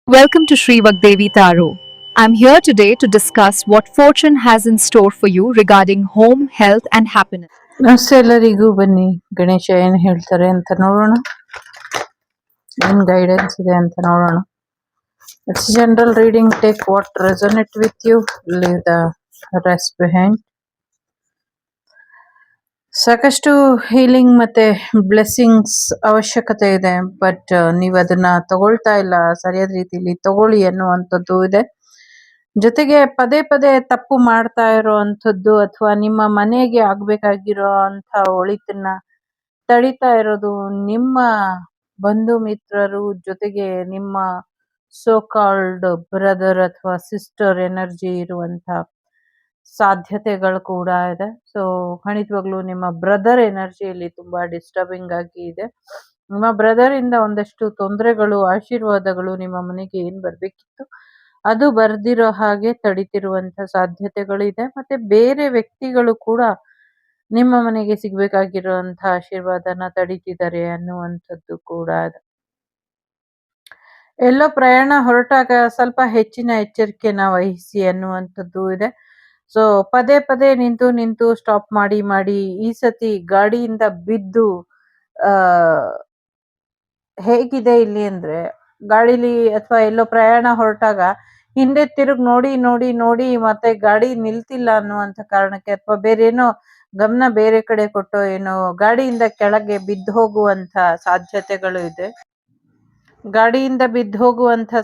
Welcome to Sri Vagdevi Taro. I'm here today to discuss what fortune has in store for you regarding home, health, and happiness. ನಮಸ್ತೆ ಎಲ್ಲರಿಗೂ. ಬನ್ನಿ ಗಣೇಶ ಏನ್ ಹೇಳ್ತಾರೆ ಅಂತ ನೋಡೋಣ, ಏನ್ ಗೈಡೆನ್ಸ್ ಇದೆ ಅಂತ ನೋಡೋಣ. It's general reading. Take what resonate with you, leave the rest behind. ಸಾಕಷ್ಟು ಹೀಲಿಂಗ್ ಮತ್ತೆ ಬ್ಲೆಸ್ಸಿಂಗ್ಸ್ ಅವಶ್ಯಕತೆ ಇದೆ, ಬಟ್ ನೀವು ಅದನ್ನ ತಗೊಳ್ತಾ ಇಲ್ಲ, ಸರಿಯಾದ ರೀತಿಯಲ್ಲಿ ತಗೊಳ್ಳಿ ಅನ್ನುವಂಥದ್ದು ಇದೆ. ಜೊತೆಗೆ ಪದೇ ಪದೇ ತಪ್ಪು ಮಾಡ್ತಾ ಇರೋವಂಥದ್ದು ಅಥವಾ ನಿಮ್ಮ ಮನೆಗೆ ಆಗ್ಬೇಕಾಗಿರೋ ಅಂತ ಒಳಿತನ್ನ ತಡೀತಾ ಇರೋದು ನಿಮ್ಮ ಬಂಧು ಮಿತ್ರರು, ಜೊತೆಗೆ ನಿಮ್ಮ ಸೋ ಕಾಲ್ಡ್ ಬ್ರದರ್ ಅಥವಾ ಸಿಸ್ಟರ್ ಎನರ್ಜಿ ಇರುವಂತ ಸಾಧ್ಯತೆಗಳು ಕೂಡ ಇದೆ. ಸೊ ಖಂಡಿತವಾಗ್ಲೂ ನಿಮ್ಮ ಬ್ರದರ್ ಎನರ್ಜಿಯಲ್ಲಿ ತುಂಬಾ ಡಿಸ್ಟರ್ಬಿಂಗ್ ಆಗಿ ಇದೆ. ನಿಮ್ಮ ಬ್ರದರ್ ಇಂದ ಒಂದಷ್ಟು ತೊಂದರೆಗಳು, ಆಶೀರ್ವಾದಗಳು ನಿಮ್ಮ ಮನೆಗೆ ಏನ್ ಬರ್ಬೇಕಿತ್ತು ಅದು ಬರ್ದಿರೋ ಹಾಗೆ ತಡಿತಿರುವಂತ ಸಾಧ್ಯತೆಗಳಿದೆ. ಮತ್ತೆ ಬೇರೆ ವ್ಯಕ್ತಿಗಳು ಕೂಡ ನಿಮ್ಮ ಮನೆಗೆ ಸಿಗ್ಬೇಕಾಗಿರುವಂತ ಆಶೀರ್ವಾದನ ತಡೀತಿದ್ದಾರೆ ಅನ್ನುವಂಥದ್ದು ಕೂಡ ಇದೆ. ಎಲ್ಲೋ ಪ್ರಯಾಣ ಹೊರಟಾಗ ಸ್ವಲ್ಪ ಹೆಚ್ಚಿನ ಎಚ್ಚರಿಕೆನ ವಹಿಸಿ ಅನ್ನುವಂಥದ್ದು ಇದೆ. ಸೊ ಪದೇ ಪದೇ ನಿಂತು ನಿಂತು ಸ್ಟಾಪ್ ಮಾಡಿ ಮಾಡಿ ಈ ಸತಿ ಗಾಡಿಯಿಂದ ಬಿದ್ದು ಆ ಹೇಗಿದೆ ಇಲ್ಲಿ ಅಂದ್ರೆ, ಗಾಡಿಲಿ ಅಥವಾ ಎಲ್ಲೋ ಪ್ರಯಾಣ ಹೊರಟಾಗ ಹಿಂದೆ ತಿರುಗಿ ನೋಡಿ ನೋಡಿ ನೋಡಿ ಮತ್ತೆ ಗಾಡಿ ನಿಲ್ತಿಲ್ಲ ಅನ್ನುವಂಥ ಕಾರಣಕ್ಕೆ ಅಥವಾ ಬೇರೇನೋ ಗಮನ ಬೇರೆ ಕಡೆ ಕೊಟ್ಟು ಏನೋ ಗಾಡಿಯಿಂದ ಕೆಳಗೆ ಬಿದ್ದು ಹೋಗುವಂತ ಸಾಧ್ಯತೆಗಳು ಇದೆ.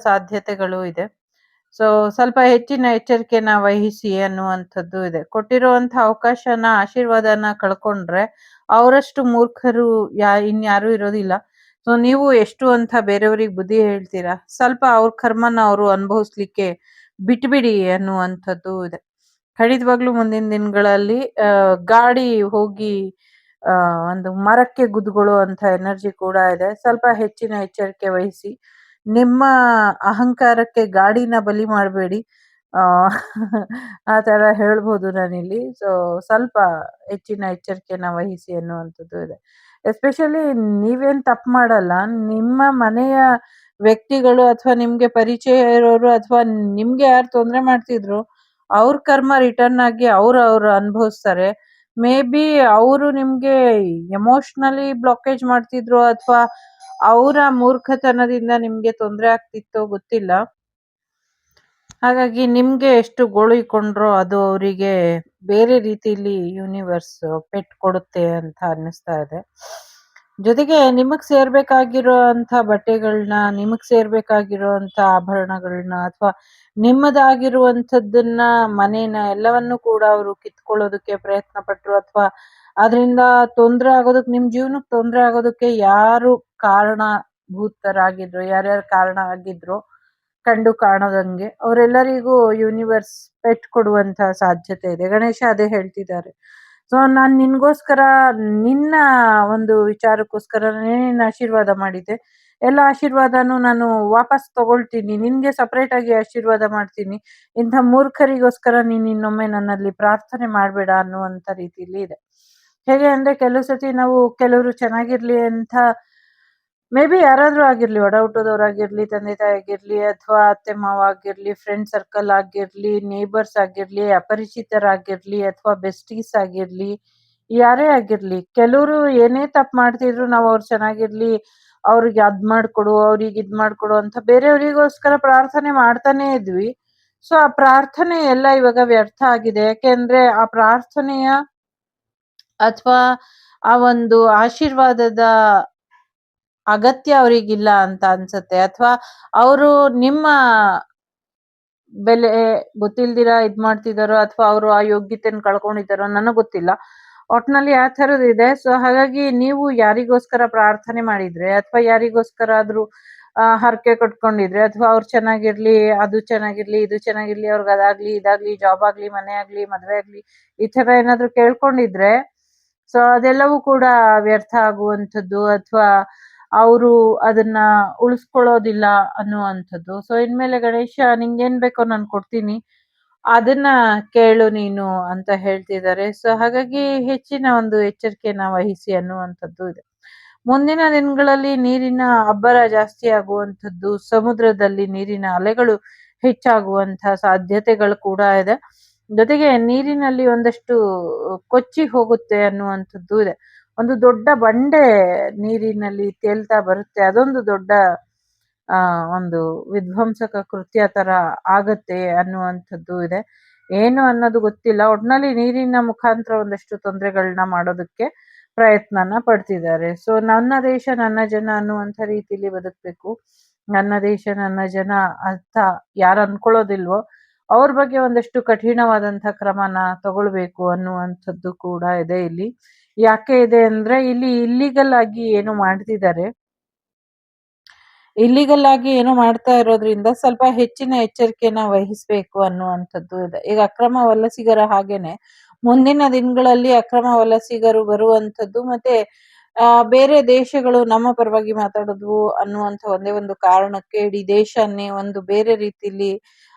ಸಾಧ್ಯತೆಗಳು ಇದೆ. ಸೊ ಸ್ವಲ್ಪ ಹೆಚ್ಚಿನ ಎಚ್ಚರಿಕೆನ ವಹಿಸಿ ಅನ್ನುವಂಥದ್ದು ಇದೆ. ಕೊಟ್ಟಿರುವಂತ ಅವಕಾಶನ, ಆಶೀರ್ವಾದನ ಕಳ್ಕೊಂಡ್ರೆ ಅವರಷ್ಟು ಮೂರ್ಖರು ಇನ್ಯಾರೂ ಇರೋದಿಲ್ಲ. ಸೊ ನೀವು ಎಷ್ಟು ಅಂತ ಬೇರೆಯವ್ರಿಗೆ ಬುದ್ಧಿ ಹೇಳ್ತೀರಾ, ಸ್ವಲ್ಪ ಅವ್ರ ಕರ್ಮನ ಅವರು ಅನುಭವಿಸ್ಲಿಕ್ಕೆ ಬಿಟ್ಬಿಡಿ ಅನ್ನುವಂಥದ್ದು ಇದೆ. ಖಂಡಿತವಾಗ್ಲೂ ಮುಂದಿನ ದಿನಗಳಲ್ಲಿ ಗಾಡಿ ಹೋಗಿ ಒಂದು ಮರಕ್ಕೆ ಗುದ್ದುಗಳು ಅಂತ ಎನರ್ಜಿ ಕೂಡ ಇದೆ. ಸ್ವಲ್ಪ ಹೆಚ್ಚಿನ ಎಚ್ಚರಿಕೆ ವಹಿಸಿ, ನಿಮ್ಮ ಅಹಂಕಾರಕ್ಕೆ ಗಾಡಿನ ಬಲಿ ಮಾಡಬೇಡಿ, ಆ ತರ ಹೇಳ್ಬೋದು ನಾನಿಲ್ಲಿ. ಸೊ ಸ್ವಲ್ಪ ಹೆಚ್ಚಿನ ಎಚ್ಚರಿಕೆನ ವಹಿಸಿ ಅನ್ನುವಂಥದ್ದು ಇದೆ. ಎಸ್ಪೆಷಲಿ ನೀವೇನ್ ತಪ್ಪು ಮಾಡಲ್ಲ, ನಿಮ್ಮ ಮನೆಯ ವ್ಯಕ್ತಿಗಳು ಅಥವಾ ನಿಮ್ಗೆ ಪರಿಚಯ ಇರೋರು ಅಥವಾ ನಿಮ್ಗೆ ಯಾರು ತೊಂದರೆ ಮಾಡ್ತಿದ್ರು ಅವ್ರ ಕರ್ಮ ರಿಟರ್ನ್ ಆಗಿ ಅವ್ರು ಅನುಭವಿಸ್ತಾರೆ. ಮೇ ಬಿ ಅವರು ನಿಮ್ಗೆ ಎಮೋಷನಲಿ ಬ್ಲಾಕೇಜ್ ಮಾಡ್ತಿದ್ರು ಅಥವಾ ಅವರ ಮೂರ್ಖತನದಿಂದ ನಿಮ್ಗೆ ತೊಂದರೆ ಆಗ್ತಿತ್ತೋ ಗೊತ್ತಿಲ್ಲ. ಹಾಗಾಗಿ ನಿಮ್ಗೆ ಎಷ್ಟು ಗೋಳಿಕೊಂಡ್ರೋ ಅದು ಅವರಿಗೆ ಬೇರೆ ರೀತಿಯಲ್ಲಿ ಯೂನಿವರ್ಸ್ ಪೆಟ್ ಕೊಡುತ್ತೆ ಅಂತ ಅನ್ನಿಸ್ತಾ ಇದೆ. ಜೊತೆಗೆ ನಿಮಗ್ ಸೇರ್ಬೇಕಾಗಿರೋ ಅಂತ ಬಟ್ಟೆಗಳನ್ನ, ನಿಮಗ್ ಸೇರ್ಬೇಕಾಗಿರೋ ಅಂತ ಆಭರಣಗಳನ್ನ ಅಥವಾ ನಿಮ್ಮದಾಗಿರುವಂಥದ್ದನ್ನ, ಮನೇನ ಎಲ್ಲವನ್ನೂ ಕೂಡ ಅವರು ಕಿತ್ಕೊಳ್ಳೋದಕ್ಕೆ ಪ್ರಯತ್ನ ಪಟ್ರು ಅಥವಾ ಅದರಿಂದ ತೊಂದರೆ ಆಗೋದಕ್ಕೆ, ನಿಮ್ ಜೀವನಕ್ಕೆ ತೊಂದರೆ ಆಗೋದಕ್ಕೆ ಯಾರು ಕಾರಣಭೂತರಾಗಿದ್ರು, ಯಾರ್ಯಾರು ಕಾರಣ ಆಗಿದ್ರು ಕಂಡು ಕಾಣದಂಗೆ ಅವರೆಲ್ಲರಿಗೂ ಯೂನಿವರ್ಸ್ ಪೆಟ್ ಕೊಡುವಂತ ಸಾಧ್ಯತೆ ಇದೆ. ಗಣೇಶ ಅದೇ ಹೇಳ್ತಿದ್ದಾರೆ. ಸೊ ನಾನ್ ನಿನ್ಗೋಸ್ಕರ, ನಿನ್ನ ಒಂದು ವಿಚಾರಕ್ಕೋಸ್ಕರ ನಿನ್ನ ಆಶೀರ್ವಾದ ಮಾಡಿದ್ದೆ, ಎಲ್ಲ ಆಶೀರ್ವಾದನೂ ನಾನು ವಾಪಸ್ ತಗೊಳ್ತೀನಿ, ನಿನ್ಗೆ ಸಪರೇಟ್ ಆಗಿ ಆಶೀರ್ವಾದ ಮಾಡ್ತೀನಿ, ಇಂಥ ಮೂರ್ಖರಿಗೋಸ್ಕರ ನೀನ್ ಇನ್ನೊಮ್ಮೆ ನನ್ನಲ್ಲಿ ಪ್ರಾರ್ಥನೆ ಮಾಡ್ಬೇಡ ಅನ್ನುವಂತ ರೀತಿಯಲ್ಲಿ ಇದೆ. ಹೇಗೆ ಅಂದ್ರೆ, ಕೆಲವು ಸತಿ ನಾವು ಕೆಲವರು ಚೆನ್ನಾಗಿರ್ಲಿ ಅಂತ, ಮೇ ಬಿ ಯಾರಾದ್ರೂ ಆಗಿರ್ಲಿ, ಒಡ ಹುಟ್ಟೋದವ್ರಾಗಿರ್ಲಿ, ತಂದೆ ತಾಯಿ ಆಗಿರ್ಲಿ ಅಥವಾ ಅತ್ತೆ ಮಾವ ಆಗಿರ್ಲಿ, ಫ್ರೆಂಡ್ ಸರ್ಕಲ್ ಆಗಿರ್ಲಿ, ನೇಬರ್ಸ್ ಆಗಿರ್ಲಿ, ಅಪರಿಚಿತರಾಗಿರ್ಲಿ ಅಥವಾ ಬೆಸ್ಟೀಸ್ ಆಗಿರ್ಲಿ, ಯಾರೇ ಆಗಿರ್ಲಿ, ಕೆಲವರು ಏನೇ ತಪ್ಪು ಮಾಡ್ತಿದ್ರು ನಾವು ಅವ್ರು ಚೆನ್ನಾಗಿರ್ಲಿ, ಅವ್ರಿಗೆ ಅದ್ ಮಾಡ್ಕೊಡು, ಅವ್ರಿಗೆ ಇದ್ ಮಾಡ್ಕೊಡು ಅಂತ ಬೇರೆಯವರಿಗೋಸ್ಕರ ಪ್ರಾರ್ಥನೆ ಮಾಡ್ತಾನೆ ಇದ್ವಿ. ಸೊ ಆ ಪ್ರಾರ್ಥನೆ ಎಲ್ಲ ಇವಾಗ ವ್ಯರ್ಥ ಆಗಿದೆ. ಯಾಕೆಂದ್ರೆ ಆ ಪ್ರಾರ್ಥನೆಯ ಅಥವಾ ಆ ಒಂದು ಆಶೀರ್ವಾದದ ಅಗತ್ಯ ಅವರಿಗಿಲ್ಲ ಅಂತ ಅನ್ಸತ್ತೆ. ಅಥವಾ ಅವರು ನಿಮ್ಮ ಬೆಲೆ ಗೊತ್ತಿಲ್ದಿರ ಇದ್ ಮಾಡ್ತಿದಾರೋ ಅಥವಾ ಅವರು ಆ ಯೋಗ್ಯತೆನ ಕಳ್ಕೊಂಡಿದ್ದಾರೋ ನನಗ್ ಗೊತ್ತಿಲ್ಲ. ಒಟ್ನಲ್ಲಿ ಆ ಥರದ್ದು ಇದೆ. ಸೊ ಹಾಗಾಗಿ ನೀವು ಯಾರಿಗೋಸ್ಕರ ಪ್ರಾರ್ಥನೆ ಮಾಡಿದ್ರೆ ಅಥವಾ ಯಾರಿಗೋಸ್ಕರ ಆದ್ರೂ ಹರಕೆ ಕಟ್ಕೊಂಡಿದ್ರೆ ಅಥವಾ ಅವ್ರು ಚೆನ್ನಾಗಿರ್ಲಿ, ಅದು ಚೆನ್ನಾಗಿರ್ಲಿ, ಇದು ಚೆನ್ನಾಗಿರ್ಲಿ, ಅವ್ರಿಗೆ ಅದಾಗ್ಲಿ, ಇದಾಗ್ಲಿ, ಜಾಬ್ ಆಗ್ಲಿ, ಮನೆ ಆಗ್ಲಿ, ಮದ್ವೆ ಆಗ್ಲಿ, ಈ ತರ ಏನಾದ್ರು ಕೇಳ್ಕೊಂಡಿದ್ರೆ ಸೊ ಅದೆಲ್ಲವೂ ಕೂಡ ವ್ಯರ್ಥ ಆಗುವಂಥದ್ದು ಅಥವಾ ಅವರು ಅದನ್ನ ಉಳಿಸ್ಕೊಳ್ಳೋದಿಲ್ಲ ಅನ್ನುವಂಥದ್ದು. ಸೊ ಇನ್ಮೇಲೆ ಗಣೇಶ ನಿಂಗೇನ್ ಬೇಕೋ ನಾನು ಕೊಡ್ತೀನಿ, ಅದನ್ನ ಕೇಳು ನೀನು ಅಂತ ಹೇಳ್ತಿದ್ದಾರೆ. ಸೊ ಹಾಗಾಗಿ ಹೆಚ್ಚಿನ ಒಂದು ಎಚ್ಚರಿಕೆನ ವಹಿಸಿ ಅನ್ನುವಂಥದ್ದು ಇದೆ. ಮುಂದಿನ ದಿನಗಳಲ್ಲಿ ನೀರಿನ ಅಬ್ಬರ ಜಾಸ್ತಿ ಆಗುವಂಥದ್ದು, ಸಮುದ್ರದಲ್ಲಿ ನೀರಿನ ಅಲೆಗಳು ಹೆಚ್ಚಾಗುವಂತಹ ಸಾಧ್ಯತೆಗಳು ಕೂಡ ಇದೆ. ಜೊತೆಗೆ ನೀರಿನಲ್ಲಿ ಒಂದಷ್ಟು ಕೊಚ್ಚಿ ಹೋಗುತ್ತೆ ಅನ್ನುವಂಥದ್ದು ಇದೆ. ಒಂದು ದೊಡ್ಡ ಬಂಡೆ ನೀರಿನಲ್ಲಿ ತೇಲ್ತಾ ಬರುತ್ತೆ. ಅದೊಂದು ದೊಡ್ಡ ಒಂದು ವಿಧ್ವಂಸಕ ಕೃತ್ಯ ತರ ಆಗತ್ತೆ ಅನ್ನುವಂಥದ್ದು ಇದೆ. ಏನು ಅನ್ನೋದು ಗೊತ್ತಿಲ್ಲ. ಒಟ್ನಲ್ಲಿ ನೀರಿನ ಮುಖಾಂತರ ಒಂದಷ್ಟು ತೊಂದರೆಗಳನ್ನ ಮಾಡೋದಕ್ಕೆ ಪ್ರಯತ್ನನ ಪಡ್ತಿದ್ದಾರೆ. ಸೊ ನನ್ನ ದೇಶ ನನ್ನ ಜನ ಅನ್ನುವಂಥ ರೀತಿಲಿ ಬದುಕ್ಬೇಕು. ನನ್ನ ದೇಶ ನನ್ನ ಜನ ಅಂತ ಯಾರು ಅನ್ಕೊಳ್ಳೋದಿಲ್ವೋ ಅವ್ರ ಬಗ್ಗೆ ಒಂದಷ್ಟು ಕಠಿಣವಾದಂಥ ಕ್ರಮನ ತಗೊಳ್ಬೇಕು ಅನ್ನುವಂಥದ್ದು ಕೂಡ ಇದೆ ಇಲ್ಲಿ. ಯಾಕೆ ಇದೆ ಅಂದ್ರೆ ಇಲ್ಲಿ ಇಲ್ಲಿಗಲ್ ಆಗಿ ಏನು ಮಾಡ್ತಿದ್ದಾರೆ, ಇಲ್ಲಿಗಲ್ ಆಗಿ ಏನೋ ಮಾಡ್ತಾ ಇರೋದ್ರಿಂದ ಸ್ವಲ್ಪ ಹೆಚ್ಚಿನ ಎಚ್ಚರಿಕೆನ ವಹಿಸ್ಬೇಕು ಅನ್ನುವಂಥದ್ದು ಇದೆ. ಈಗ ಅಕ್ರಮ ವಲಸಿಗರ ಹಾಗೇನೆ ಮುಂದಿನ ದಿನಗಳಲ್ಲಿ ಅಕ್ರಮ ವಲಸಿಗರು ಬರುವಂಥದ್ದು ಮತ್ತೆ ಬೇರೆ ದೇಶಗಳು ನಮ್ಮ ಪರವಾಗಿ ಮಾತಾಡೋದು ಅನ್ನುವಂಥ ಒಂದೇ ಒಂದು ಕಾರಣಕ್ಕೆ ಇಡೀ ದೇಶನ್ನೇ ಒಂದು ಬೇರೆ ರೀತಿಲಿ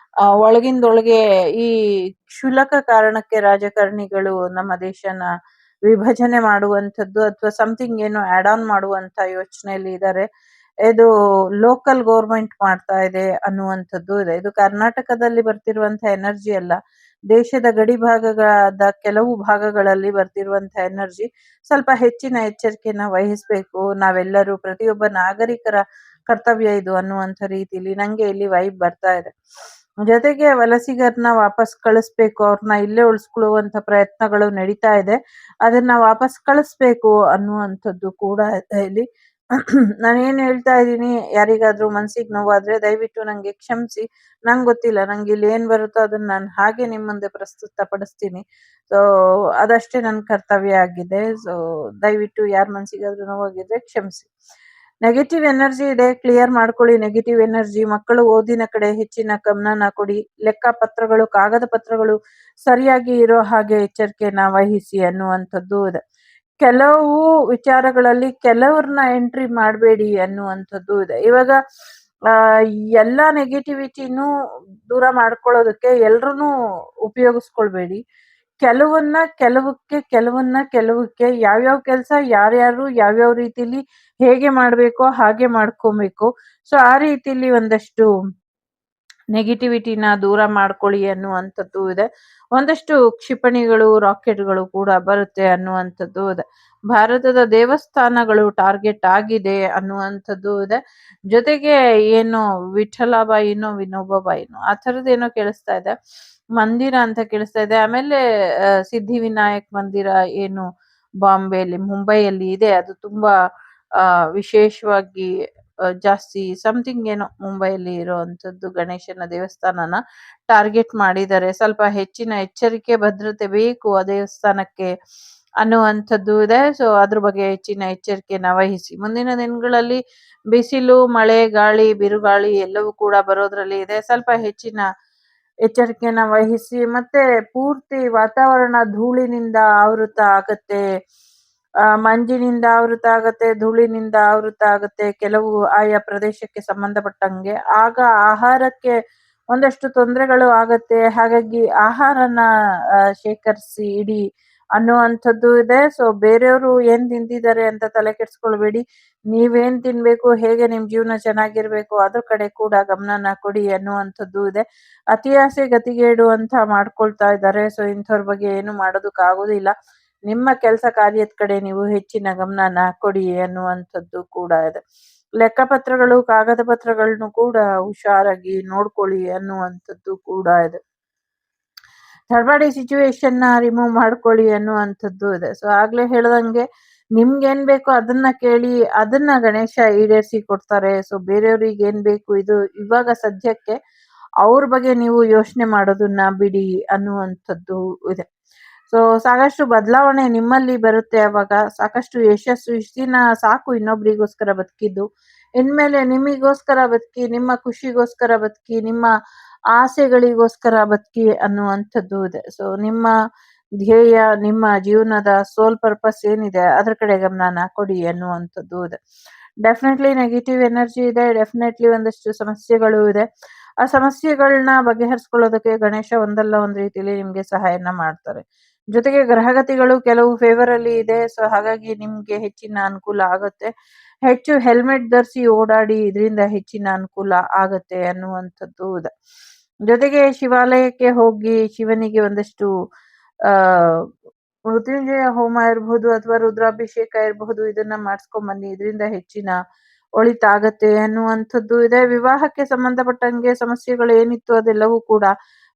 ಒಳಗಿಂದೊಳಗೆ ಈ ಕ್ಷುಲ್ಲಕ ಕಾರಣಕ್ಕೆ ರಾಜಕಾರಣಿಗಳು ನಮ್ಮ ದೇಶನ ವಿಭಜನೆ ಮಾಡುವಂಥದ್ದು ಅಥವಾ ಸಮಥಿಂಗ್ ಏನೋ ಆಡ್ ಆನ್ ಮಾಡುವಂತ ಯೋಚನೆಯಲ್ಲಿ ಇದ್ದಾರೆ. ಇದು ಲೋಕಲ್ ಗೌರ್ಮೆಂಟ್ ಮಾಡ್ತಾ ಇದೆ ಅನ್ನುವಂಥದ್ದು ಇದೆ. ಇದು ಕರ್ನಾಟಕದಲ್ಲಿ ಬರ್ತಿರುವಂತ ಎನರ್ಜಿ ಅಲ್ಲ, ದೇಶದ ಗಡಿ ಭಾಗದ ಕೆಲವು ಭಾಗಗಳಲ್ಲಿ ಬರ್ತಿರುವಂತ ಎನರ್ಜಿ. ಸ್ವಲ್ಪ ಹೆಚ್ಚಿನ ಎಚ್ಚರಿಕೆನ ವಹಿಸ್ಬೇಕು ನಾವೆಲ್ಲರೂ, ಪ್ರತಿಯೊಬ್ಬ ನಾಗರಿಕರ ಕರ್ತವ್ಯ ಇದು ಅನ್ನುವಂಥ ರೀತಿಲಿ ನಂಗೆ ಇಲ್ಲಿ ವೈಬ್ ಬರ್ತಾ ಇದೆ. ಜೊತೆಗೆ ವಲಸಿಗರನ್ನ ವಾಪಸ್ ಕಳಿಸ್ಬೇಕು, ಅವ್ರನ್ನ ಇಲ್ಲೇ ಉಳಿಸ್ಕೊಳ್ಳುವಂತ ಪ್ರಯತ್ನಗಳು ನಡೀತಾ ಇದೆ. ಅದನ್ನ ವಾಪಸ್ ಕಳಿಸ್ಬೇಕು ಅನ್ನುವಂಥದ್ದು ಕೂಡ ಇದೆ ಇಲ್ಲಿ. ನಾನೇನ್ ಹೇಳ್ತಾ ಇದ್ದೀನಿ, ಯಾರಿಗಾದ್ರೂ ಮನ್ಸಿಗೆ ನೋವಾದ್ರೆ ದಯವಿಟ್ಟು ನಂಗೆ ಕ್ಷಮಿಸಿ. ನಂಗೆ ಗೊತ್ತಿಲ್ಲ, ನಂಗೆ ಇಲ್ಲಿ ಏನ್ ಬರುತ್ತೋ ಅದನ್ನ ನಾನು ಹಾಗೆ ನಿಮ್ ಮುಂದೆ ಪ್ರಸ್ತುತ ಪಡಿಸ್ತೀನಿ. ಸೊ ಅದಷ್ಟೇ ನನ್ನ ಕರ್ತವ್ಯ ಆಗಿದೆ. ಸೊ ದಯವಿಟ್ಟು ಯಾರ ಮನ್ಸಿಗಾದ್ರೂ ನೋವಾಗಿದ್ರೆ ಕ್ಷಮಿಸಿ. ನೆಗೆಟಿವ್ ಎನರ್ಜಿ ಇದೆ, ಕ್ಲಿಯರ್ ಮಾಡ್ಕೊಳ್ಳಿ ನೆಗೆಟಿವ್ ಎನರ್ಜಿ. ಮಕ್ಕಳು ಓದಿನ ಕಡೆ ಹೆಚ್ಚಿನ ಗಮನನ ಕೊಡಿ. ಲೆಕ್ಕ ಪತ್ರಗಳು, ಕಾಗದ ಪತ್ರಗಳು ಸರಿಯಾಗಿ ಇರೋ ಹಾಗೆ ಎಚ್ಚರಿಕೆನ ವಹಿಸಿ ಅನ್ನುವಂಥದ್ದು ಇದೆ. ಕೆಲವು ವಿಚಾರಗಳಲ್ಲಿ ಕೆಲವ್ರನ್ನ ಎಂಟ್ರಿ ಮಾಡಬೇಡಿ ಅನ್ನುವಂಥದ್ದು ಇದೆ. ಇವಾಗ ಆ ಎಲ್ಲಾ ನೆಗೆಟಿವಿಟಿನೂ ದೂರ ಮಾಡ್ಕೊಳ್ಳೋದಕ್ಕೆ ಎಲ್ರನ್ನೂ ಉಪಯೋಗಿಸ್ಕೊಳ್ಬೇಡಿ. ಕೆಲವಕ್ಕೆ ಯಾವ್ಯಾವ ಕೆಲಸ ಯಾರ್ಯಾರು ಯಾವ್ಯಾವ ರೀತಿಲಿ ಹೇಗೆ ಮಾಡ್ಬೇಕೋ ಹಾಗೆ ಮಾಡ್ಕೊಬೇಕು. ಸೊ ಆ ರೀತಿಲಿ ಒಂದಷ್ಟು ನೆಗೆಟಿವಿಟಿನ ದೂರ ಮಾಡ್ಕೊಳ್ಳಿ ಅನ್ನುವಂಥದ್ದು ಇದೆ. ಒಂದಷ್ಟು ಕ್ಷಿಪಣಿಗಳು, ರಾಕೆಟ್ಗಳು ಕೂಡ ಬರುತ್ತೆ ಅನ್ನುವಂಥದ್ದು ಇದೆ. ಭಾರತದ ದೇವಸ್ಥಾನಗಳು ಟಾರ್ಗೆಟ್ ಆಗಿದೆ ಅನ್ನುವಂಥದ್ದು ಇದೆ. ಜೊತೆಗೆ ಏನೋ ವಿಠಲಬಾಯಿನೋ ವಿನೋಬಾಯಿನೋ ಆ ಥರದ್ದೇನೋ ಕೇಳಿಸ್ತಾ ಇದೆ, ಮಂದಿರ ಅಂತ ಕೇಳಿಸ್ತಾ ಇದೆ. ಆಮೇಲೆ ಸಿದ್ಧಿವಿನಾಯಕ್ ಮಂದಿರ ಏನು ಬಾಂಬೆಯಲ್ಲಿ, ಮುಂಬೈಯಲ್ಲಿ ಇದೆ. ಅದು ತುಂಬಾ ವಿಶೇಷವಾಗಿ ಜಾಸ್ತಿ ಸಮಥಿಂಗ್ ಏನೋ ಮುಂಬೈಯಲ್ಲಿ ಇರುವಂತದ್ದು ಗಣೇಶನ ದೇವಸ್ಥಾನನ ಟಾರ್ಗೆಟ್ ಮಾಡಿದ್ದಾರೆ. ಸ್ವಲ್ಪ ಹೆಚ್ಚಿನ ಎಚ್ಚರಿಕೆ, ಭದ್ರತೆ ಬೇಕು ಆ ದೇವಸ್ಥಾನಕ್ಕೆ ಅನ್ನುವಂಥದ್ದು ಇದೆ. ಸೊ ಅದ್ರ ಬಗ್ಗೆ ಹೆಚ್ಚಿನ ಎಚ್ಚರಿಕೆನ ವಹಿಸಿ. ಮುಂದಿನ ದಿನಗಳಲ್ಲಿ ಬಿಸಿಲು, ಮಳೆ, ಗಾಳಿ, ಬಿರುಗಾಳಿ ಎಲ್ಲವೂ ಕೂಡ ಬರೋದ್ರಲ್ಲಿ ಇದೆ. ಸ್ವಲ್ಪ ಹೆಚ್ಚಿನ ಎಚ್ಚರಿಕೆನ ವಹಿಸಿ. ಮತ್ತೆ ಪೂರ್ತಿ ವಾತಾವರಣ ಧೂಳಿನಿಂದ ಆವೃತ ಆಗತ್ತೆ, ಮಂಜಿನಿಂದ ಆವೃತ ಆಗತ್ತೆ, ಧೂಳಿನಿಂದ ಆವೃತ ಆಗತ್ತೆ ಕೆಲವು ಆಯಾ ಪ್ರದೇಶಕ್ಕೆ ಸಂಬಂಧಪಟ್ಟಂಗೆ. ಆಗ ಆಹಾರಕ್ಕೆ ಒಂದಷ್ಟು ತೊಂದರೆಗಳು ಆಗತ್ತೆ. ಹಾಗಾಗಿ ಆಹಾರನ ಶೇಖರಿಸಿ ಇಡಿ ಅನ್ನುವಂಥದ್ದು ಇದೆ. ಸೊ ಬೇರೆಯವರು ಏನ್ ತಿಂತಿದ್ದಾರೆ ಅಂತ ತಲೆ ಕೆಡ್ಸ್ಕೊಳ್ಬೇಡಿ. ನೀವೇನ್ ತಿನ್ಬೇಕು, ಹೇಗೆ ನಿಮ್ ಜೀವನ ಚೆನ್ನಾಗಿರ್ಬೇಕು ಅದ್ರ ಕಡೆ ಕೂಡ ಗಮನನ ಕೊಡಿ ಅನ್ನುವಂಥದ್ದು ಇದೆ. ಅತಿ ಆಸೆ ಗತಿಗೇಡು ಅಂತ ಮಾಡ್ಕೊಳ್ತಾ ಇದ್ದಾರೆ. ಸೊ ಇಂಥವ್ರ ಬಗ್ಗೆ ಏನು ಮಾಡೋದಕ್ಕಾಗೋದಿಲ್ಲ. ನಿಮ್ಮ ಕೆಲಸ ಕಾರ್ಯದ ಕಡೆ ನೀವು ಹೆಚ್ಚಿನ ಗಮನನ ಕೊಡಿ ಅನ್ನುವಂಥದ್ದು ಕೂಡ ಇದೆ. ಲೆಕ್ಕಪತ್ರಗಳು, ಕಾಗದ ಪತ್ರಗಳನ್ನು ಕೂಡ ಹುಷಾರಾಗಿ ನೋಡ್ಕೊಳ್ಳಿ ಅನ್ನುವಂಥದ್ದು ಕೂಡ ಇದೆ. ಥರ್ಡ್ ಸಿಚುವೇಶನ್ ನ ರಿಮೂವ್ ಮಾಡ್ಕೊಳ್ಳಿ ಅನ್ನುವಂಥದ್ದು ಇದೆ. ಸೊ ಆಗ್ಲೇ ಹೇಳ್ದಂಗೆ ನಿಮ್ಗೇನ್ ಬೇಕೋ ಅದನ್ನ ಕೇಳಿ, ಅದನ್ನ ಗಣೇಶ ಈಡೇರಿಸಿ ಕೊಡ್ತಾರೆ. ಸೊ ಬೇರೆಯವ್ರಿಗೆ ಏನ್ ಬೇಕು, ಇದು ಇವಾಗ ಸದ್ಯಕ್ಕೆ ಅವ್ರ ಬಗ್ಗೆ ನೀವು ಯೋಚನೆ ಮಾಡೋದನ್ನ ಬಿಡಿ ಅನ್ನುವಂಥದ್ದು ಇದೆ. ಸೊ ಸಾಕಷ್ಟು ಬದಲಾವಣೆ ನಿಮ್ಮಲ್ಲಿ ಬರುತ್ತೆ. ಅವಾಗ ಸಾಕಷ್ಟು ಯಶಸ್ಸು. ಇಷ್ಟ ದಿನ ಸಾಕು ಇನ್ನೊಬ್ರಿಗೋಸ್ಕರ ಬದುಕಿದ್ದು, ಇನ್ಮೇಲೆ ನಿಮಿಗೋಸ್ಕರ ಬದುಕಿ, ನಿಮ್ಮ ಖುಷಿಗೋಸ್ಕರ ಬದುಕಿ, ನಿಮ್ಮ ಆಸೆಗಳಿಗೋಸ್ಕರ ಬದುಕಿ ಅನ್ನುವಂಥದ್ದು ಇದೆ. ಸೊ ನಿಮ್ಮ ಧ್ಯೇಯ, ನಿಮ್ಮ ಜೀವನದ ಸೋಲ್ ಪರ್ಪಸ್ ಏನಿದೆ ಅದ್ರ ಕಡೆ ಗಮನನ ಕೊಡಿ ಅನ್ನುವಂಥದ್ದು ಇದೆ. ಡೆಫಿನೆಟ್ಲಿ ನೆಗೆಟಿವ್ ಎನರ್ಜಿ ಇದೆ, ಡೆಫಿನೆಟ್ಲಿ ಒಂದಷ್ಟು ಸಮಸ್ಯೆಗಳು ಇದೆ. ಆ ಸಮಸ್ಯೆಗಳನ್ನ ಬಗೆಹರಿಸ್ಕೊಳ್ಳೋದಕ್ಕೆ ಗಣೇಶ ಒಂದಲ್ಲ ಒಂದ್ ರೀತಿಯಲ್ಲಿ ನಿಮ್ಗೆ ಸಹಾಯನ ಮಾಡ್ತಾರೆ. ಜೊತೆಗೆ ಗ್ರಹಗತಿಗಳು ಕೆಲವು ಫೇವರ್ ಅಲ್ಲಿ ಇದೆ. ಸೊ ಹಾಗಾಗಿ ನಿಮ್ಗೆ ಹೆಚ್ಚಿನ ಅನುಕೂಲ ಆಗುತ್ತೆ. ಹೆಚ್ಚು ಹೆಲ್ಮೆಟ್ ಧರಿಸಿ ಓಡಾಡಿ, ಇದರಿಂದ ಹೆಚ್ಚಿನ ಅನುಕೂಲ ಆಗತ್ತೆ ಅನ್ನುವಂಥದ್ದು ಇದೆ. ಜೊತೆಗೆ ಶಿವಾಲಯಕ್ಕೆ ಹೋಗಿ ಶಿವನಿಗೆ ಒಂದಷ್ಟು ಆ ಮೃತ್ಯುಂಜಯ ಹೋಮ ಇರಬಹುದು ಅಥವಾ ರುದ್ರಾಭಿಷೇಕ ಇರಬಹುದು, ಇದನ್ನ ಮಾಡಿಸ್ಕೊಂಡ್ ಬನ್ನಿ, ಇದರಿಂದ ಹೆಚ್ಚಿನ ಒಳಿತಾಗತ್ತೆ ಅನ್ನುವಂಥದ್ದು ಇದೆ. ವಿವಾಹಕ್ಕೆ ಸಂಬಂಧಪಟ್ಟಂಗೆ ಸಮಸ್ಯೆಗಳು ಏನಿತ್ತು ಅದೆಲ್ಲವೂ ಕೂಡ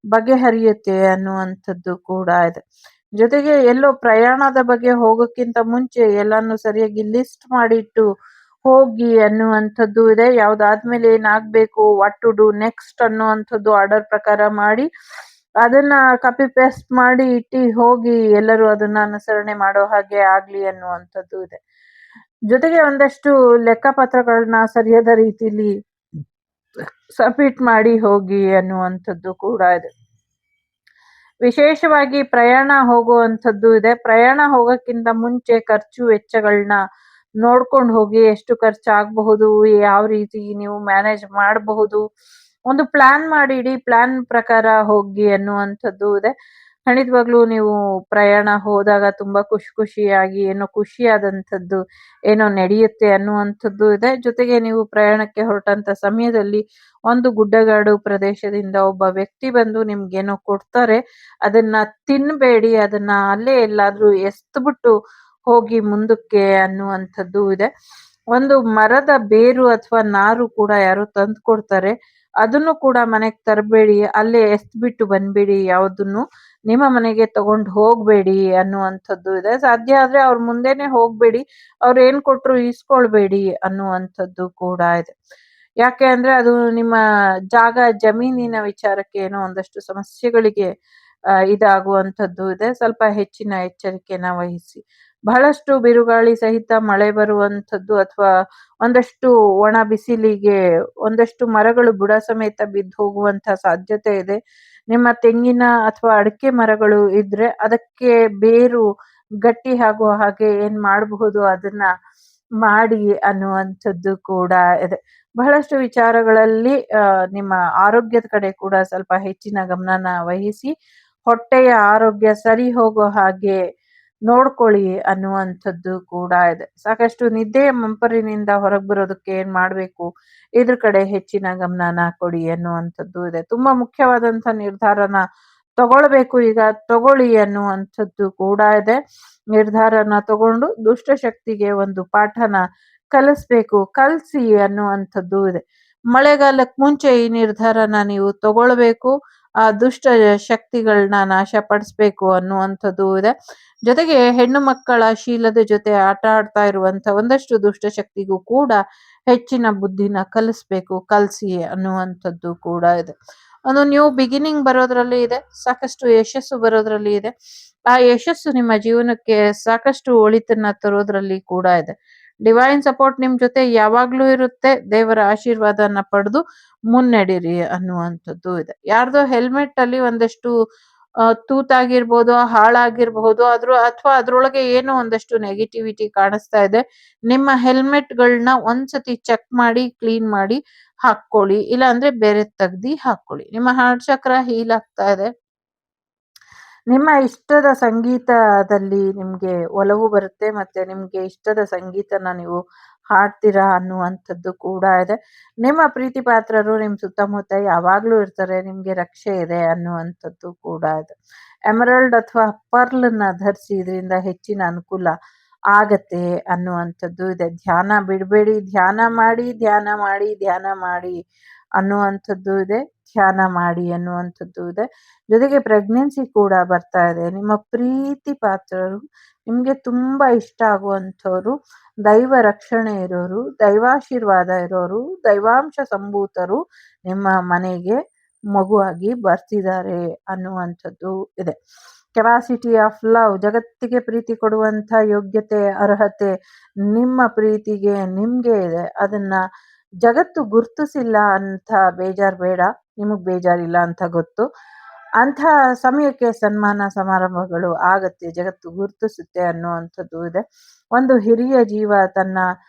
ಬಗೆಹರಿಯುತ್ತೆ ಅನ್ನುವಂಥದ್ದು ಕೂಡ ಇದೆ. ಜೊತೆಗೆ ಎಲ್ಲೋ ಪ್ರಯಾಣದ ಬಗ್ಗೆ ಹೋಗೋಕ್ಕಿಂತ ಮುಂಚೆ ಎಲ್ಲಾನು ಸರಿಯಾಗಿ ಲಿಸ್ಟ್ ಮಾಡಿಟ್ಟು ಹೋಗಿ ಅನ್ನುವಂಥದ್ದು ಇದೆ. ಯಾವ್ದಾದ್ಮೇಲೆ ಏನಾಗ್ಬೇಕು, ವಾಟ್ ಟು ಡೂ ನೆಕ್ಸ್ಟ್ ಅನ್ನುವಂಥದ್ದು ಆರ್ಡರ್ ಪ್ರಕಾರ ಮಾಡಿ ಅದನ್ನ ಕಾಪಿ ಪೇಸ್ಟ್ ಮಾಡಿ ಇಟ್ಟು ಹೋಗಿ ಎಲ್ಲರೂ ಅದನ್ನ ಅನುಸರಣೆ ಮಾಡೋ ಹಾಗೆ ಆಗ್ಲಿ ಅನ್ನುವಂಥದ್ದು ಇದೆ. ಜೊತೆಗೆ ಒಂದಷ್ಟು ಲೆಕ್ಕಪತ್ರಗಳನ್ನ ಸರಿಯಾದ ರೀತಿಲಿ ಸಬ್ಮಿಟ್ ಮಾಡಿ ಹೋಗಿ ಅನ್ನುವಂಥದ್ದು ಕೂಡ ಇದೆ. ವಿಶೇಷವಾಗಿ ಪ್ರಯಾಣ ಹೋಗುವಂಥದ್ದು ಇದೆ. ಪ್ರಯಾಣ ಹೋಗೋಕ್ಕಿಂತ ಮುಂಚೆ ಖರ್ಚು ವೆಚ್ಚಗಳನ್ನ ನೋಡ್ಕೊಂಡು ಹೋಗಿ, ಎಷ್ಟು ಖರ್ಚಾಗಬಹುದು, ಯಾವ ರೀತಿ ನೀವು ಮ್ಯಾನೇಜ್ ಮಾಡಬಹುದು, ಒಂದು ಪ್ಲಾನ್ ಮಾಡಿ ಇಡೀ ಪ್ಲಾನ್ ಪ್ರಕಾರ ಹೋಗಿ ಅನ್ನುವಂಥದ್ದು ಇದೆ. ಖಂಡಿತವಾಗ್ಲೂ ನೀವು ಪ್ರಯಾಣ ಹೋದಾಗ ತುಂಬಾ ಖುಷಿಯಾಗಿ ಏನೋ ಖುಷಿಯಾದಂಥದ್ದು ಏನೋ ನಡೆಯುತ್ತೆ ಅನ್ನುವಂಥದ್ದು ಇದೆ. ಜೊತೆಗೆ ನೀವು ಪ್ರಯಾಣಕ್ಕೆ ಹೊರಟಂತ ಸಮಯದಲ್ಲಿ ಒಂದು ಗುಡ್ಡಗಾಡು ಪ್ರದೇಶದಿಂದ ಒಬ್ಬ ವ್ಯಕ್ತಿ ಬಂದು ನಿಮ್ಗೇನೋ ಕೊಡ್ತಾರೆ, ಅದನ್ನ ತಿನ್ಬೇಡಿ, ಅದನ್ನ ಅಲ್ಲೇ ಎಲ್ಲಾದ್ರೂ ಎಸ್ದ್ಬಿಟ್ಟು ಹೋಗಿ ಮುಂದಕ್ಕೆ ಅನ್ನುವಂಥದ್ದು ಇದೆ. ಒಂದು ಮರದ ಬೇರು ಅಥವಾ ನಾರು ಕೂಡ ಯಾರೋ ತಂದು ಕೊಡ್ತಾರೆ, ಅದನ್ನು ಕೂಡ ಮನೆಗೆ ತರಬೇಡಿ, ಅಲ್ಲೇ ಎಸ್ದ್ಬಿಟ್ಟು ಬಂದ್ಬಿಡಿ, ಯಾವುದನ್ನು ನಿಮ್ಮ ಮನೆಗೆ ತಗೊಂಡು ಹೋಗ್ಬೇಡಿ ಅನ್ನುವಂಥದ್ದು ಇದೆ. ಸಾಧ್ಯ ಆದ್ರೆ ಅವ್ರ ಮುಂದೆನೆ ಹೋಗ್ಬೇಡಿ, ಅವ್ರು ಏನ್ ಕೊಟ್ರು ಇಸ್ಕೊಳ್ಬೇಡಿ ಅನ್ನುವಂಥದ್ದು ಕೂಡ ಇದೆ. ಯಾಕೆ ಅಂದ್ರೆ ಅದು ನಿಮ್ಮ ಜಾಗ ಜಮೀನಿನ ವಿಚಾರಕ್ಕೆ ಏನೋ ಒಂದಷ್ಟು ಸಮಸ್ಯೆಗಳಿಗೆ ಇದಾಗುವಂಥದ್ದು ಇದೆ. ಸ್ವಲ್ಪ ಹೆಚ್ಚಿನ ಎಚ್ಚರಿಕೆನ ವಹಿಸಿ. ಬಹಳಷ್ಟು ಬಿರುಗಾಳಿ ಸಹಿತ ಮಳೆ ಬರುವಂಥದ್ದು ಅಥವಾ ಒಂದಷ್ಟು ಒಣ ಬಿಸಿಲಿಗೆ ಒಂದಷ್ಟು ಮರಗಳು ಬುಡ ಸಮೇತ ಬಿದ್ದು ಹೋಗುವಂತ ಸಾಧ್ಯತೆ ಇದೆ. ನಿಮ್ಮ ತೆಂಗಿನ ಅಥವಾ ಅಡಿಕೆ ಮರಗಳು ಇದ್ರೆ ಅದಕ್ಕೆ ಬೇರು ಗಟ್ಟಿ ಆಗುವ ಹಾಗೆ ಏನ್ ಮಾಡಬಹುದು ಅದನ್ನ ಮಾಡಿ ಅನ್ನುವಂಥದ್ದು ಕೂಡ ಇದೆ. ಬಹಳಷ್ಟು ವಿಚಾರಗಳಲ್ಲಿ ನಿಮ್ಮ ಆರೋಗ್ಯದ ಕಡೆ ಕೂಡ ಸ್ವಲ್ಪ ಹೆಚ್ಚಿನ ಗಮನನ ವಹಿಸಿ, ಹೊಟ್ಟೆಯ ಆರೋಗ್ಯ ಸರಿ ಹೋಗೋ ಹಾಗೆ ನೋಡ್ಕೊಳ್ಳಿ ಅನ್ನುವಂಥದ್ದು ಕೂಡ ಇದೆ. ಸಾಕಷ್ಟು ನಿದ್ದೆಯ ಮಂಪರಿನಿಂದ ಹೊರಗೆ ಬರೋದಕ್ಕೆ ಏನ್ ಮಾಡ್ಬೇಕು, ಇದ್ರ ಕಡೆ ಹೆಚ್ಚಿನ ಗಮನನ ಕೊಡಿ ಅನ್ನುವಂಥದ್ದು ಇದೆ. ತುಂಬಾ ಮುಖ್ಯವಾದಂತ ನಿರ್ಧಾರನ ತಗೊಳ್ಬೇಕು, ಈಗ ತಗೊಳ್ಳಿ ಅನ್ನುವಂಥದ್ದು ಕೂಡ ಇದೆ. ನಿರ್ಧಾರನ ತಗೊಂಡು ದುಷ್ಟಶಕ್ತಿಗೆ ಒಂದು ಪಾಠನ ಕಲಿಸ್ಬೇಕು, ಕಲಿಸಿ ಅನ್ನುವಂಥದ್ದು ಇದೆ. ಮಳೆಗಾಲಕ್ಕೆ ಮುಂಚೆ ಈ ನಿರ್ಧಾರನ ನೀವು ತಗೊಳ್ಬೇಕು, ಆ ದುಷ್ಟ ಶಕ್ತಿಗಳನ್ನ ನಾಶ ಪಡಿಸ್ಬೇಕು ಅನ್ನುವಂಥದ್ದು ಇದೆ. ಜೊತೆಗೆ ಹೆಣ್ಣು ಮಕ್ಕಳ ಶೀಲದ ಜೊತೆ ಆಟ ಆಡ್ತಾ ಇರುವಂತ ಒಂದಷ್ಟು ದುಷ್ಟಶಕ್ತಿಗೂ ಕೂಡ ಹೆಚ್ಚಿನ ಬುದ್ಧಿನ ಕಲಿಸ್ಬೇಕು, ಕಲಿಸಿ ಅನ್ನುವಂಥದ್ದು ಕೂಡ ಇದೆ. ಒಂದು ನ್ಯೂ ಬಿಗಿನಿಂಗ್ ಬರೋದ್ರಲ್ಲಿ ಇದೆ, ಸಾಕಷ್ಟು ಯಶಸ್ಸು ಬರೋದ್ರಲ್ಲಿ ಇದೆ. ಆ ಯಶಸ್ಸು ನಿಮ್ಮ ಜೀವನಕ್ಕೆ ಸಾಕಷ್ಟು ಒಳಿತನ್ನ ತರೋದ್ರಲ್ಲಿ ಕೂಡ ಇದೆ. ಡಿವೈನ್ ಸಪೋರ್ಟ್ ನಿಮ್ ಜೊತೆ ಯಾವಾಗ್ಲೂ ಇರುತ್ತೆ. ದೇವರ ಆಶೀರ್ವಾದನ ಪಡೆದು ಮುನ್ನಡೀರಿ ಅನ್ನುವಂಥದ್ದು ಇದೆ. ಯಾರ್ದೋ ಹೆಲ್ಮೆಟ್ ಅಲ್ಲಿ ಒಂದಷ್ಟು ತೂತಾಗಿರ್ಬೋದು, ಹಾಳಾಗಿರ್ಬಹುದು, ಅಥವಾ ಅದ್ರೊಳಗೆ ಏನೋ ಒಂದಷ್ಟು ನೆಗೆಟಿವಿಟಿ ಕಾಣಿಸ್ತಾ ಇದೆ. ನಿಮ್ಮ ಹೆಲ್ಮೆಟ್ಗಳನ್ನ ಒಂದ್ಸತಿ ಚೆಕ್ ಮಾಡಿ ಕ್ಲೀನ್ ಮಾಡಿ ಹಾಕೊಳ್ಳಿ, ಇಲ್ಲ ಅಂದ್ರೆ ಬೇರೆ ತೆಗ್ದಿ ಹಾಕೊಳ್ಳಿ. ನಿಮ್ಮ ಹಾರ್ಟ್ ಚಕ್ರ ಹೀಲ್ ಆಗ್ತಾ ಇದೆ. ನಿಮ್ಮ ಇಷ್ಟದ ಸಂಗೀತದಲ್ಲಿ ನಿಮ್ಗೆ ಒಲವು ಬರುತ್ತೆ, ಮತ್ತೆ ನಿಮ್ಗೆ ಇಷ್ಟದ ಸಂಗೀತನ ನೀವು ಹಾಡ್ತೀರಾ ಅನ್ನುವಂಥದ್ದು ಕೂಡ ಇದೆ. ನಿಮ್ಮ ಪ್ರೀತಿ ಪಾತ್ರರು ನಿಮ್ ಸುತ್ತಮುತ್ತ ಯಾವಾಗ್ಲೂ ಇರ್ತಾರೆ, ನಿಮ್ಗೆ ರಕ್ಷೆ ಇದೆ ಅನ್ನುವಂಥದ್ದು ಕೂಡ ಇದೆ. ಎಮರಲ್ಡ್ ಅಥವಾ ಪರ್ಲ್ನ ಧರಿಸಿ, ಇದರಿಂದ ಹೆಚ್ಚಿನ ಅನುಕೂಲ ಆಗತ್ತೆ ಅನ್ನುವಂಥದ್ದು ಇದೆ. ಧ್ಯಾನ ಬಿಡಬೇಡಿ, ಧ್ಯಾನ ಮಾಡಿ ಧ್ಯಾನ ಮಾಡಿ ಧ್ಯಾನ ಮಾಡಿ ಅನ್ನುವಂಥದ್ದು ಇದೆ. ಧ್ಯಾನ ಮಾಡಿ ಅನ್ನುವಂಥದ್ದು ಇದೆ. ಜೊತೆಗೆ ಪ್ರೆಗ್ನೆನ್ಸಿ ಕೂಡ ಬರ್ತಾ ಇದೆ. ನಿಮ್ಮ ಪ್ರೀತಿ ಪಾತ್ರರು, ನಿಮ್ಗೆ ತುಂಬಾ ಇಷ್ಟ ಆಗುವಂಥವ್ರು, ದೈವ ರಕ್ಷಣೆ ಇರೋರು, ದೈವಾಶೀರ್ವಾದ ಇರೋರು, ದೈವಾಂಶ ಸಂಭೂತರು ನಿಮ್ಮ ಮನೆಗೆ ಮಗುವಾಗಿ ಬರ್ತಿದ್ದಾರೆ ಅನ್ನುವಂಥದ್ದು ಇದೆ. ಕೆಪಾಸಿಟಿ ಆಫ್ ಲವ್, ಜಗತ್ತಿಗೆ ಪ್ರೀತಿ ಕೊಡುವಂಥ ಯೋಗ್ಯತೆ ಅರ್ಹತೆ ನಿಮ್ಮ ಪ್ರೀತಿಗೆ ನಿಮ್ಗೆ ಇದೆ. ಅದನ್ನ ಜಗತ್ತು ಗುರ್ತಿಸಿಲ್ಲ ಅಂತ ಬೇಜಾರ್ ಬೇಡ, ನಿಮಗ್ ಬೇಜಾರಿಲ್ಲ ಅಂತ ಗೊತ್ತು. ಅಂಥ ಸಮಯಕ್ಕೆ ಸನ್ಮಾನ ಸಮಾರಂಭಗಳು ಆಗತ್ತೆ, ಜಗತ್ತು ಗುರ್ತಿಸುತ್ತೆ ಅನ್ನುವಂಥದ್ದು ಇದೆ. ಒಂದು ಹಿರಿಯ ಜೀವ ತನ್ನ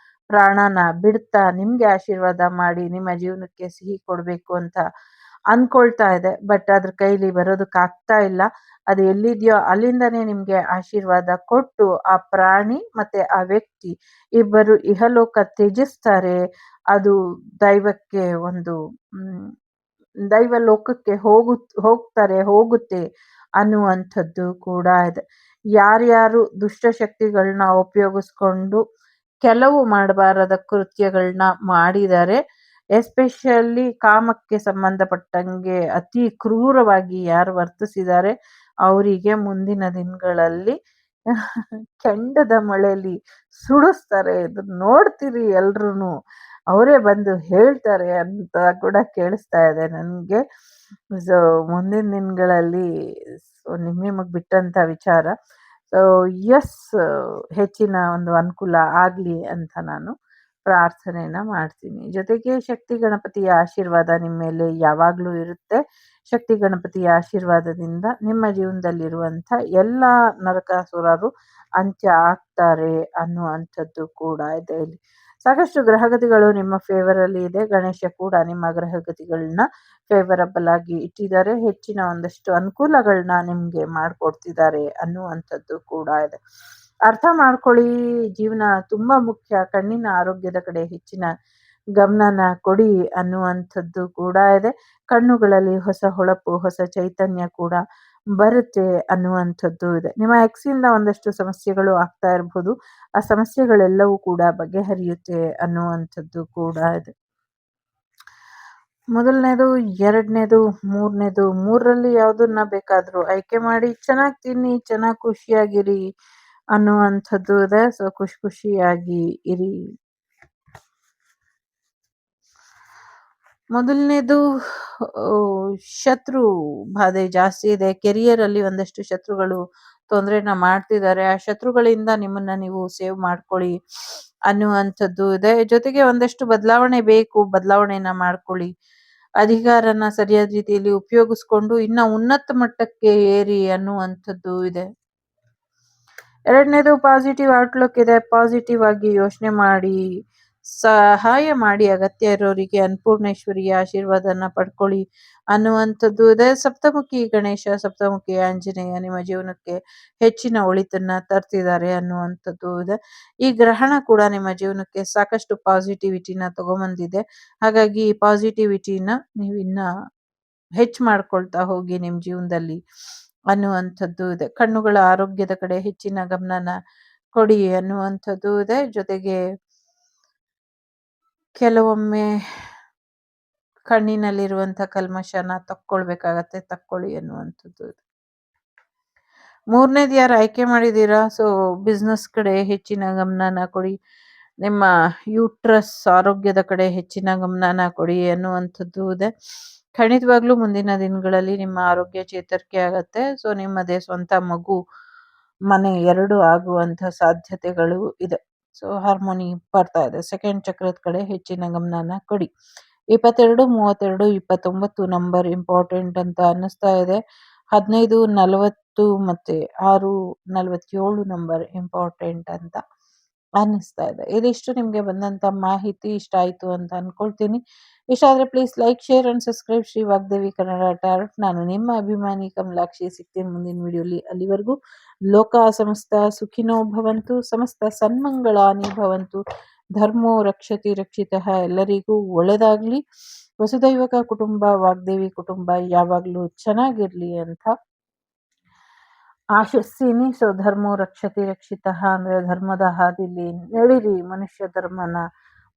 ಪ್ರಾಣನ ಬಿಡ್ತಾ ನಿಮ್ಗೆ ಆಶೀರ್ವಾದ ಮಾಡಿ ನಿಮ್ಮ ಜೀವನಕ್ಕೆ ಸಿಹಿ ಕೊಡ್ಬೇಕು ಅಂತ ಅನ್ಕೊಳ್ತಾ ಇದೆ. ಬಟ್ ಅದ್ರ ಕೈಲಿ ಬರೋದಕ್ಕೆ ಆಗ್ತಾ ಇಲ್ಲ. ಅದು ಎಲ್ಲಿದೆಯೋ ಅಲ್ಲಿಂದನೇ ನಿಮ್ಗೆ ಆಶೀರ್ವಾದ ಕೊಟ್ಟು ಆ ಪ್ರಾಣಿ ಮತ್ತೆ ಆ ವ್ಯಕ್ತಿ ಇಬ್ಬರು ಇಹಲೋಕ ತ್ಯಜಿಸ್ತಾರೆ. ಅದು ದೈವಕ್ಕೆ ಒಂದು ದೈವ ಲೋಕಕ್ಕೆ ಹೋಗುತ್ತೆ ಅನ್ನುವಂಥದ್ದು ಕೂಡ ಇದೆ. ಯಾರ್ಯಾರು ದುಷ್ಟಶಕ್ತಿಗಳನ್ನ ಉಪಯೋಗಿಸ್ಕೊಂಡು ಕೆಲವು ಮಾಡಬಾರದ ಕೃತ್ಯಗಳನ್ನ ಮಾಡಿದರೆ, ಎಸ್ಪೆಷಲಿ ಕಾಮಕ್ಕೆ ಸಂಬಂಧಪಟ್ಟಂಗೆ ಅತಿ ಕ್ರೂರವಾಗಿ ಯಾರು ವರ್ತಿಸಿದ್ದಾರೆ ಅವರಿಗೆ ಮುಂದಿನ ದಿನಗಳಲ್ಲಿ ಕೆಂಡದ ಮಳೆಯಲ್ಲಿ ಸುಡಿಸ್ತಾರೆ. ಇದನ್ನ ನೋಡ್ತೀರಿ ಎಲ್ರೂನು. ಅವರೇ ಬಂದು ಹೇಳ್ತಾರೆ ಅಂತ ಕೂಡ ಕೇಳಿಸ್ತಾ ಇದೆ ನನಗೆ. ಸೊ ಮುಂದಿನ ದಿನಗಳಲ್ಲಿ ನಿಮಗೆ ಬಿಟ್ಟಂತ ವಿಚಾರ. ಸೊ ಎಸ್, ಹೆಚ್ಚಿನ ಒಂದು ಅನುಕೂಲ ಆಗಲಿ ಅಂತ ನಾನು ಪ್ರಾರ್ಥನೆಯನ್ನ ಮಾಡ್ತೀನಿ. ಜೊತೆಗೆ ಶಕ್ತಿ ಗಣಪತಿಯ ಆಶೀರ್ವಾದ ನಿಮ್ಮ ಮೇಲೆ ಯಾವಾಗಲೂ ಇರುತ್ತೆ. ಶಕ್ತಿ ಗಣಪತಿಯ ಆಶೀರ್ವಾದದಿಂದ ನಿಮ್ಮ ಜೀವನದಲ್ಲಿರುವಂಥ ಎಲ್ಲ ನರಕಾಸುರರು ಅಂತ್ಯ ಆಗ್ತಾರೆ ಅನ್ನುವಂಥದ್ದು ಕೂಡ ಇದೆ. ಇಲ್ಲಿ ಸಾಕಷ್ಟು ಗ್ರಹಗತಿಗಳು ನಿಮ್ಮ ಫೇವರಲ್ಲಿ ಇದೆ. ಗಣೇಶ ಕೂಡ ನಿಮ್ಮ ಗ್ರಹಗತಿಗಳನ್ನ ಫೇವರಬಲ್ ಆಗಿ ಇಟ್ಟಿದ್ದಾರೆ. ಹೆಚ್ಚಿನ ಒಂದಷ್ಟು ಅನುಕೂಲಗಳನ್ನ ನಿಮ್ಗೆ ಮಾಡಿಕೊಡ್ತಿದ್ದಾರೆ ಅನ್ನುವಂಥದ್ದು ಕೂಡ ಇದೆ. ಅರ್ಥ ಮಾಡ್ಕೊಳ್ಳಿ, ಜೀವನ ತುಂಬಾ ಮುಖ್ಯ. ಕಣ್ಣಿನ ಆರೋಗ್ಯದ ಕಡೆ ಹೆಚ್ಚಿನ ಗಮನನ ಕೊಡಿ ಅನ್ನುವಂಥದ್ದು ಕೂಡ ಇದೆ. ಕಣ್ಣುಗಳಲ್ಲಿ ಹೊಸ ಹೊಳಪು, ಹೊಸ ಚೈತನ್ಯ ಕೂಡ ಬರುತ್ತೆ ಅನ್ನುವಂಥದ್ದು ಇದೆ. ನಿಮ್ಮ ಎಕ್ಸಿಂದ ಒಂದಷ್ಟು ಸಮಸ್ಯೆಗಳು ಆಗ್ತಾ ಇರಬಹುದು. ಆ ಸಮಸ್ಯೆಗಳೆಲ್ಲವೂ ಕೂಡ ಬಗೆಹರಿಯುತ್ತೆ ಅನ್ನುವಂಥದ್ದು ಕೂಡ ಇದೆ. ಮೊದಲನೇದು, ಎರಡನೇದು, ಮೂರನೇದು, ಮೂರರಲ್ಲಿ ಯಾವುದನ್ನ ಬೇಕಾದರೂ ಆಯ್ಕೆ ಮಾಡಿ ಚೆನ್ನಾಗಿ ತಿನ್ನಿ, ಚೆನ್ನಾಗಿ ಖುಷಿಯಾಗಿರಿ ಅನ್ನುವಂಥದ್ದು ಇದೆ. ಸೊ ಖುಷಿಯಾಗಿ ಇರಿ. ಮೊದಲನೇದು, ಶತ್ರು ಬಾಧೆ ಜಾಸ್ತಿ ಇದೆ. ಕೆರಿಯರ್ ಅಲ್ಲಿ ಒಂದಷ್ಟು ಶತ್ರುಗಳು ತೊಂದರೆನ ಮಾಡ್ತಿದ್ದಾರೆ. ಆ ಶತ್ರುಗಳಿಂದ ನಿಮ್ಮನ್ನ ನೀವು ಸೇವ್ ಮಾಡ್ಕೊಳ್ಳಿ ಅನ್ನುವಂಥದ್ದು ಇದೆ. ಜೊತೆಗೆ ಒಂದಷ್ಟು ಬದಲಾವಣೆ ಬೇಕು, ಬದಲಾವಣೆನ ಮಾಡ್ಕೊಳ್ಳಿ. ಅಧಿಕಾರನ ಸರಿಯಾದ ರೀತಿಯಲ್ಲಿ ಉಪಯೋಗಿಸ್ಕೊಂಡು ಇನ್ನ ಉನ್ನತ ಮಟ್ಟಕ್ಕೆ ಏರಿ ಅನ್ನುವಂಥದ್ದು ಇದೆ. ಎರಡನೇದು, ಪಾಸಿಟಿವ್ ಔಟ್ಲುಕ್ ಇದೆ. ಪಾಸಿಟಿವ್ ಆಗಿ ಯೋಚನೆ ಮಾಡಿ, ಸಹಾಯ ಮಾಡಿ, ಅಗತ್ಯ ಇರೋರಿಗೆ ಅನ್ನಪೂರ್ಣೇಶ್ವರಿಯ ಆಶೀರ್ವಾದನ ಪಡ್ಕೊಳ್ಳಿ ಅನ್ನುವಂಥದ್ದು ಇದೆ. ಸಪ್ತಮುಖಿ ಗಣೇಶ, ಸಪ್ತಮುಖಿ ಆಂಜನೇಯ ನಿಮ್ಮ ಜೀವನಕ್ಕೆ ಹೆಚ್ಚಿನ ಒಳಿತನ್ನ ತರ್ತಿದ್ದಾರೆ ಅನ್ನುವಂಥದ್ದು ಇದೆ. ಈ ಗ್ರಹಣ ಕೂಡ ನಿಮ್ಮ ಜೀವನಕ್ಕೆ ಸಾಕಷ್ಟು ಪಾಸಿಟಿವಿಟಿನ ತಗೊಂಬಂದಿದೆ. ಹಾಗಾಗಿ ಈ ಪಾಸಿಟಿವಿಟಿನ ನೀವು ಇನ್ನ ಹೆಚ್ಚು ಮಾಡ್ಕೊಳ್ತಾ ಹೋಗಿ ನಿಮ್ಮ ಜೀವನದಲ್ಲಿ ಅನ್ನುವಂಥದ್ದು ಇದೆ. ಕಣ್ಣುಗಳ ಆರೋಗ್ಯದ ಕಡೆ ಹೆಚ್ಚಿನ ಗಮನನ ಕೊಡಿ ಅನ್ನುವಂಥದ್ದು ಇದೆ. ಜೊತೆಗೆ ಕೆಲವೊಮ್ಮೆ ಕಣ್ಣಿನಲ್ಲಿರುವಂಥ ಕಲ್ಮಶನ ತಕ್ಕೊಳ್ಬೇಕಾಗತ್ತೆ, ತಕ್ಕೊಳ್ಳಿ ಅನ್ನುವಂಥದ್ದು ಇದೆ. ಮೂರನೇದು ಯಾರು ಆಯ್ಕೆ ಮಾಡಿದ್ದೀರಾ, ಸೊ ಬಿಸ್ನೆಸ್ ಕಡೆ ಹೆಚ್ಚಿನ ಗಮನನ ಕೊಡಿ. ನಿಮ್ಮ ಯೂಟ್ರಸ್ ಆರೋಗ್ಯದ ಕಡೆ ಹೆಚ್ಚಿನ ಗಮನನ ಕೊಡಿ ಅನ್ನುವಂಥದ್ದು ಇದೆ. ಖಂಡಿತವಾಗ್ಲೂ ಮುಂದಿನ ದಿನಗಳಲ್ಲಿ ನಿಮ್ಮ ಆರೋಗ್ಯ ಚೇತರಿಕೆ ಆಗತ್ತೆ. ಸೊ ನಿಮ್ಮದೇ ಸ್ವಂತ ಮಗು, ಮನೆ ಎರಡು ಆಗುವಂಥ ಸಾಧ್ಯತೆಗಳು ಇದೆ. ಸೊ ಹಾರ್ಮೋನಿ ಬರ್ತಾ ಇದೆ. ಸೆಕೆಂಡ್ ಚಕ್ರದ ಕಡೆ ಹೆಚ್ಚಿನ ಗಮನನ ಕೊಡಿ. 22, 32, 29 ನಂಬರ್ ಇಂಪಾರ್ಟೆಂಟ್ ಅಂತ ಅನ್ನಿಸ್ತಾ ಇದೆ. 15, 40 ಮತ್ತೆ 6, 47 ನಂಬರ್ ಇಂಪಾರ್ಟೆಂಟ್ ಅಂತ ಅನ್ನಿಸ್ತಾ ಇದೆ. ಇದಿಷ್ಟು ನಿಮ್ಗೆ ಬಂದಂತ ಮಾಹಿತಿ ಇಷ್ಟ ಆಯ್ತು ಅಂತ ಅನ್ಕೊಳ್ತೀನಿ. ಇಷ್ಟ ಆದ್ರೆ please like, share and subscribe Shri Vagdevi Kannada tarot. ನಾನು ನಿಮ್ಮ ಅಭಿಮಾನಿ ಕಮಲಾಕ್ಷಿ. ಸಿಗ್ತೀನಿ ಮುಂದಿನ ವಿಡಿಯೋಲಿ. ಅಲ್ಲಿವರೆಗೂ ಲೋಕ ಸಮಸ್ತ ಸುಖಿನೋ ಭವಂತು, ಸಮಸ್ತ ಸನ್ಮಂಗಳಾನಿ ಭವಂತು, ಧರ್ಮೋ ರಕ್ಷತಿ ರಕ್ಷಿತಃ. ಎಲ್ಲರಿಗೂ ಒಳ್ಳೆದಾಗ್ಲಿ. ವಸುದೈವಕ ಕುಟುಂಬ, ವಾಗ್ದೇವಿ ಕುಟುಂಬ ಯಾವಾಗ್ಲೂ ಚೆನ್ನಾಗಿರ್ಲಿ ಅಂತ ಆಶಿಸ್ತೀನಿ. ಸೊ ಧರ್ಮೋ ರಕ್ಷತಿ ರಕ್ಷಿತಃ ಅಂದ್ರೆ ಧರ್ಮದ ಹಾದಿಲಿ ನಡೀರಿ, ಮನುಷ್ಯ ಧರ್ಮನ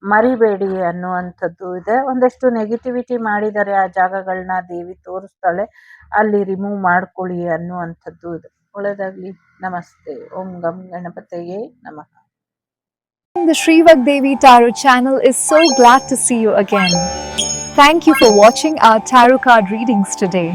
ಮರಿಬೇಡಿ ಅನ್ನುವಂಥದ್ದು ಇದೆ. ಒಂದಷ್ಟು ನೆಗೆಟಿವಿಟಿ ಮಾಡಿದರೆ ಆ ಜಾಗಗಳನ್ನ ದೇವಿ ತೋರಿಸ್ತಾಳೆ, ಅಲ್ಲಿ ರಿಮೂವ್ ಮಾಡ್ಕೊಳ್ಳಿ ಅನ್ನುವಂಥದ್ದು ಇದೆ. ಒಳ್ಳೆದಾಗ್ಲಿ. ನಮಸ್ತೆ. ಓಂ ಗಂ ಗಣಪತಯೇ ನಮಃ. The Sri Vagdevi Tarot channel is so glad to see you again. Thank you for watching our tarot card readings today.